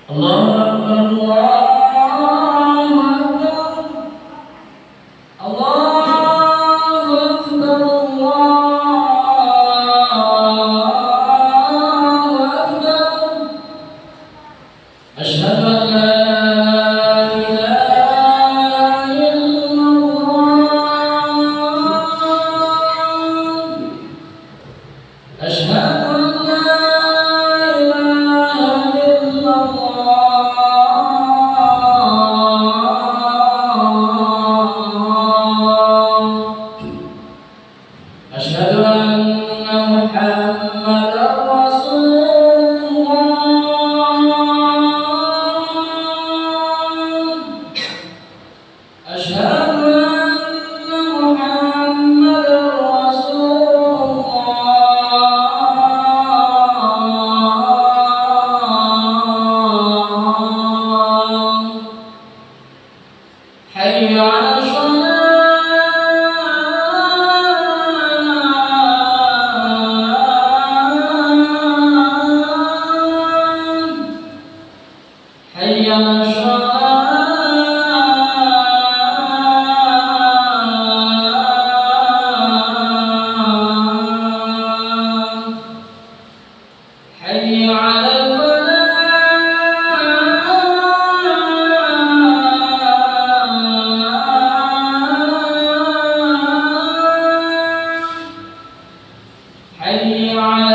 Allahu Akbar, Allahu Akbar, Allahu Akbar, Allahu Akbar. Asyhadu an la ilaha illallah. Asyhadu an la أشهد أن محمدا رسول الله. أشهد أن محمدا رسول الله. حي على الصلاة. حي على الصلاة. حي على الفلاح. حي على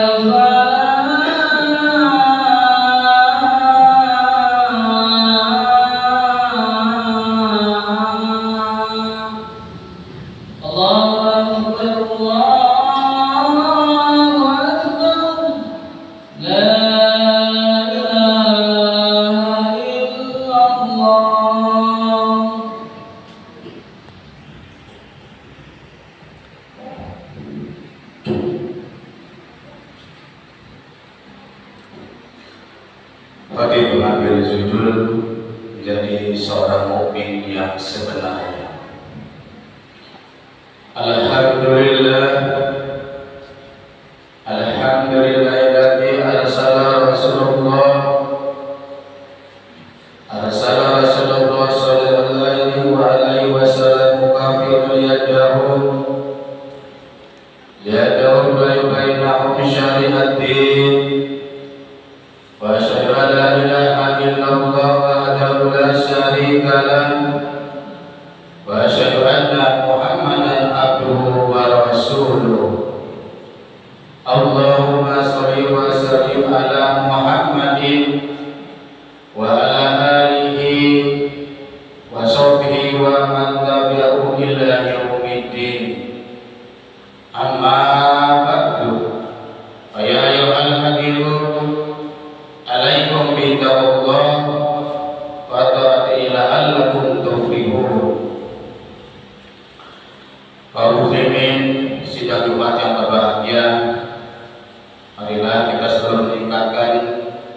bagi pengambil judul menjadi seorang mukmin yang sebenarnya. Alhamdulillah, alhamdulillahilladzi arsala Rasulullah sallallahu alaihi wasallam mukafiran yadahum bainahum syari'atin. Wa asyhadu an la ilaha illallah wahdahu la syarika lahu wa asyhadu anna Muhammadan abduhu wa rasuluh. Allahumma shalli wa sallim ala Muhammadin wa ala alihi wa sahbihi wa man tabi'ahu ila yaumiddin. Amma ba'du. Ya ayyuhal hadirun, alaikum bitaqwallah wa ta'ati la'allakum tuflihun. Kaum muslimin sidang Jumat yang berbahagia, marilah kita selalu meningkatkan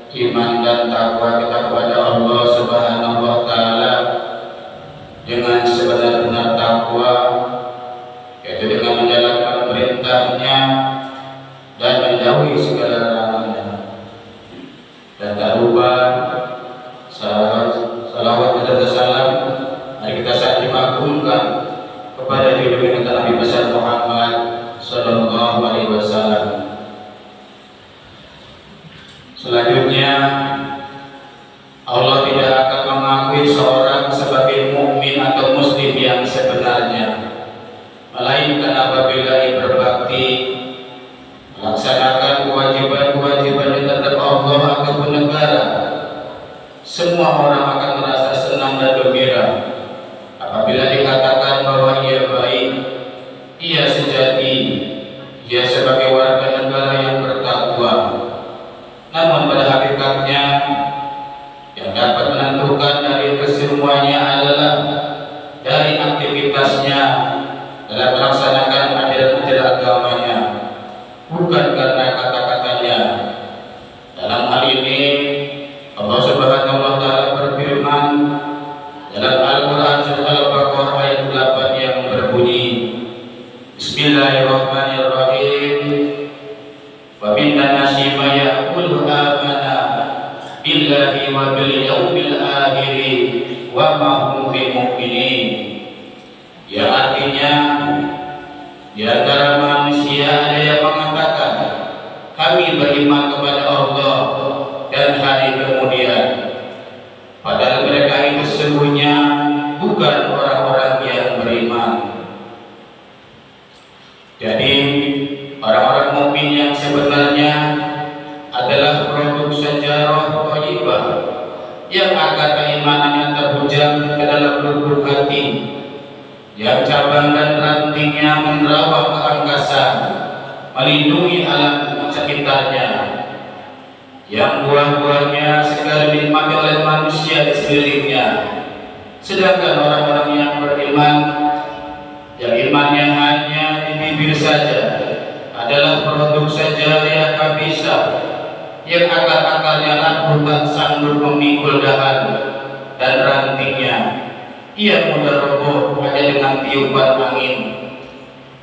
iman dan takwa kita kepada Allah Subhanahu wa taala dengan sebenar-benar takwa, yaitu dengan menjalankan perintahnya dan menjauhi segala larangannya. Dan tak lupa salawat dan salam mari kita saling mengagungkan kepada junjungan Nabi besar Muhammad sallallahu alaihi wasallam. Selanjutnya, Allah tidak akan mengakui seorang sebagai mukmin atau muslim yang sebenarnya, melainkan apabila ia berbakti, melaksanakan kewajiban-kewajiban terhadap Allah ataupun negara. Semua orang akan merasa senang dan gembira apabila dikatakan bahwa ia baik, ia sejati, ia sebagai warga negara yang bertakwa. Namun pada hakikatnya yang dapat menentukan dari kesemuanya adalah dari aktivitasnya dalam melaksanakan ajaran-ajaran agamanya, bukan karena kata-katanya. Dalam hal ini Allah Subhanahu wa taala berfirman dalam Al-Qur'an surah Al-Baqarah ayat 8 yang berbunyi, Bismillahirrahmanirrahim. Wa minan nasi may yaqulu amana billahi wa bil yaumil akhir wa ma hum bimu'minin. Yang artinya di antara manusia ada yang mengatakan kami beriman kepada Allah dan hari kemudian, padahal mereka itu sesungguhnya bukan orang-orang yang beriman. Jadi orang-orang mukmin yang sebenarnya adalah produk sejarah thayyibah yang akar keimanannya terhujam ke dalam lubuk hati, yang cabang dan rantingnya menerawang ke angkasa, melindungi alam sekitarnya, yang buah-buahnya segala dinikmati oleh manusia di sekelilingnya. Sedangkan orang-orang yang beriman, yang imannya hanya di bibir saja, adalah produk sejarah kabisah yang akar-akarnya rapuh tak sanggup memikul dahan dan rantingnya. Ia mudah roboh hanya dengan tiupan angin.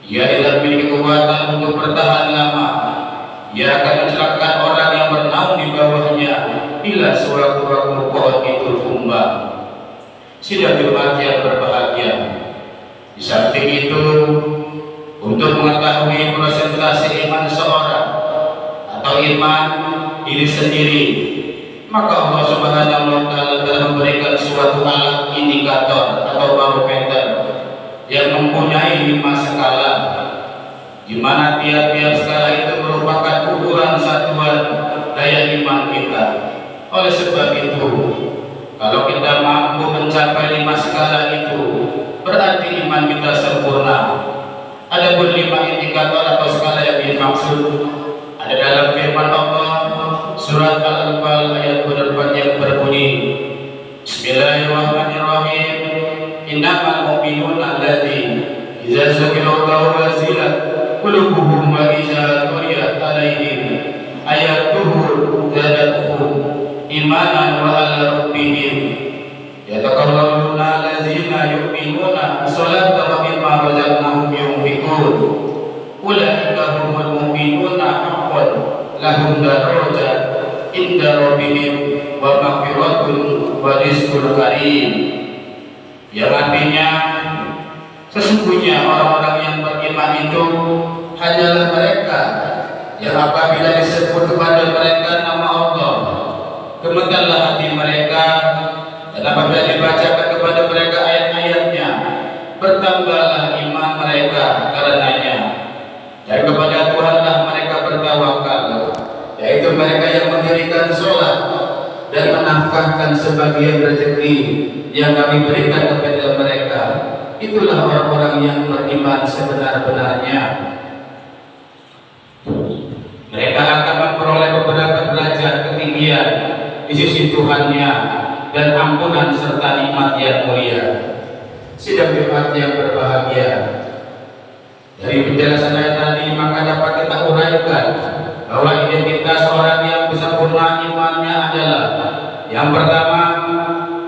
Ia tidak memiliki kekuatan untuk bertahan lama. Ia akan mencelakakan orang yang bernaung di bawahnya bila sewaktu-waktu pohon itu tumbang. Sidang Jumat yang berbahagia, di samping itu, untuk mengetahui presentasi iman seseorang atau iman diri sendiri, maka Allah Subhanahu wa Ta'ala telah memberikan suatu alat indikator atau barometer yang mempunyai 5 skala, di mana tiap-tiap skala itu merupakan ukuran satuan daya iman kita. Oleh sebab itu, kalau kita mampu mencapai 5 skala itu, berarti iman kita sempurna. Adapun 5 indikator atau skala yang dimaksud ada dalam firman Allah surat Al-Anfal ayat 24 yang berbunyi, Bismillahirrahmanirrahim, innamal mu'minuna alladzina idza dzukirallahu wazilat qulubuhum wa idza tuliyat 'alaihim ayatuhu zadatuhum imanan wa 'ala rabbihim yataqallabuna alladzina yu'minuna sholata wa mimma razaqnahum yunfiqun ulaika humul mu'minuna haqqan lahum darajat inda rabbihim wa maghfiratun wa rizqun karim. Yang artinya sesungguhnya orang-orang yang beriman itu hanyalah mereka yang apabila disebut kepada mereka nama Allah, gemetarlah hati mereka, dan apabila dibacakan kepada mereka ayat-ayatnya, bertambahlah iman mereka karenanya. Dan kepada Tuhanlah mereka bertawakal, yaitu mereka yang mendirikan sholat dan menafkahkan sebagian rezeki yang kami berikan kepada mereka. Itulah orang-orang yang beriman sebenar-benarnya. Mereka akan memperoleh beberapa derajat ketinggian di sisi Tuhannya dan ampunan serta nikmat yang mulia. Sidang Jumat yang berbahagia, dari penjelasan ayat tadi maka dapat kita uraikan bahwa identitas orang yang sempurna imannya adalah yang pertama,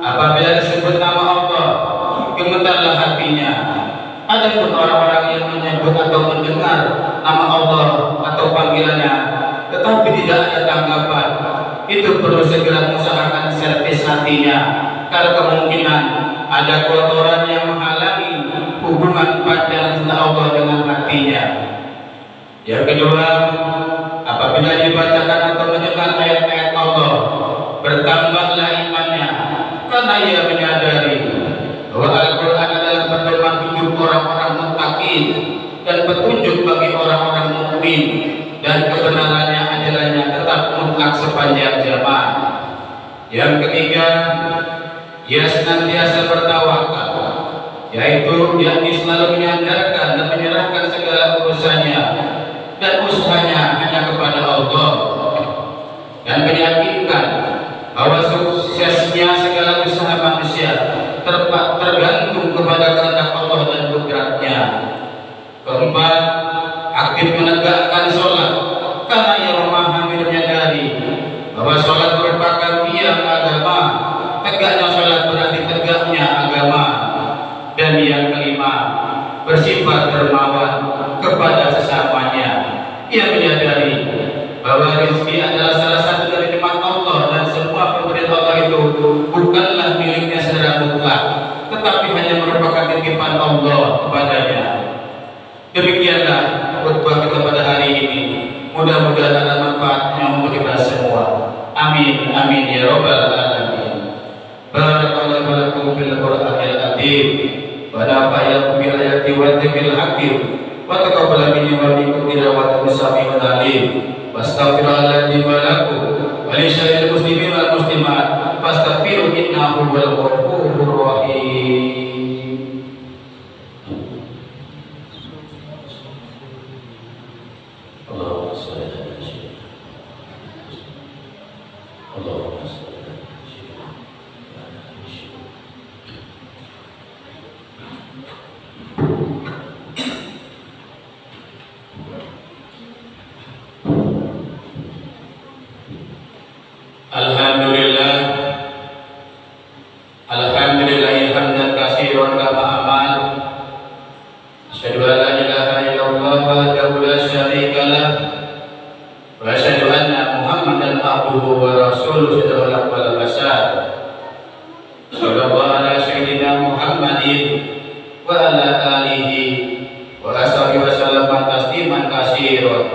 apabila disebut nama Allah, gemetarlah hatinya. Adapun orang-orang yang menyebut atau mendengar nama Allah atau panggilannya tetapi tidak ada tanggapan, itu perlu segera mengusahakan servis hatinya, karena kemungkinan ada kotoran yang menghalangi hubungan panjang cinta Allah dengan hatinya. Yang kedua, apabila dibacakan atau mendengar ayat-ayat Allah, bertambahlah imannya, karena ia menyadari bahwa Al-Quran adalah pedoman hidup orang-orang muttaqin dan petunjuk bagi orang-orang mukmin, dan kebenarannya ajarannya tetap mutlak sepanjang zaman. Yang ketiga, ia senantiasa bertawakal, yaitu dia selalu menyandarkan dan menyerahkan segala urusannya dan usahanya hanya kepada Allah, dan meyakinkan bahwa suksesnya segala usaha manusia tergantung kepada kehendak Allah dan kudratnya. Keempat, aktif menegakkan sholat, karena ia memahami dan menyadari bahwa sholat merupakan tiang agama. Tegaknya sholat berarti tegaknya agama. Dan yang kelima, bersifat dermawan kepada sesamanya. Ia menyadari bahwa rezeki adalah salah satu dari nikmat Allah dan semua pemberian lakum fil Qur'anil azim wa nafa'akum bil ayati wa dzikril hakim wa taqabbala minni wa minkum tilawatan sami'un alim wastaghfirullahi wa lakum wa li sya'il muslimin wal muslimat fastaghfiru innahu huwal ghafurur rahim. Allahumma shalli ala sayyidina Allahumma shalli ala sayyidina Alhamdulillah, alhamdulillahi hamdan katsiran kama amal. Asyhadu an la ilaha illallah wahdahu la syarika lah wa asyhadu anna Muhammadan abduhu wa rasuluhu sallallahu alaihi wasallam. Sallallahu ala sayyidina Muhammadin wa ala alihi wa ashabihi wasallam tasliman katsiran.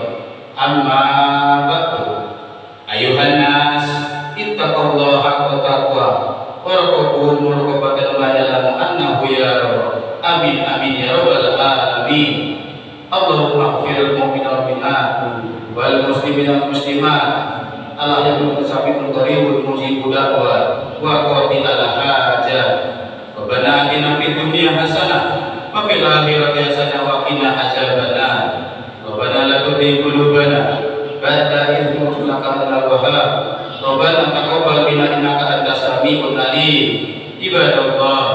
Amma ba'du. Ayuhan nas ittaqullaha haqqa taqwa warqubuhu muraqabatan la ya'lamu annahu yara. Amin amin ya rabbal alamin. Allahumma ighfir mu'minina wal mu'minat wal muslimina wal muslimat. Allah yang mutasabbiqul qaribul mujibud da'wat wa qatil hajat. Rabbana atina fid dunya hasanah wa fil akhirati hasanah wa qina adzabannar. Rabbana la tuzigh qulubana ba'da idh hadaytana wa hab lana Rabbana taqabbal minna innaka antas samiul alim. Ibadallah,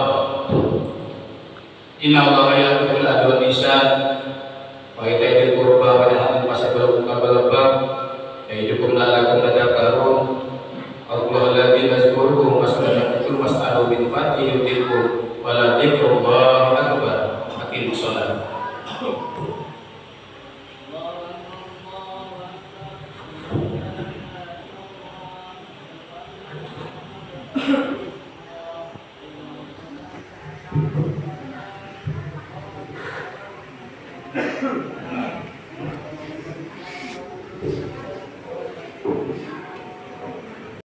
inna Allaha ya'muru bil adli wal ihsan wa ita'i dzil qurba wa yanha 'anil fahsya'i wal munkari ya'idukum la'allakum tadhakkarun. Allahu alladzi yazkurukum wa yadhkurukum was'alu min fadlihi yutikum wa la dzikrullahi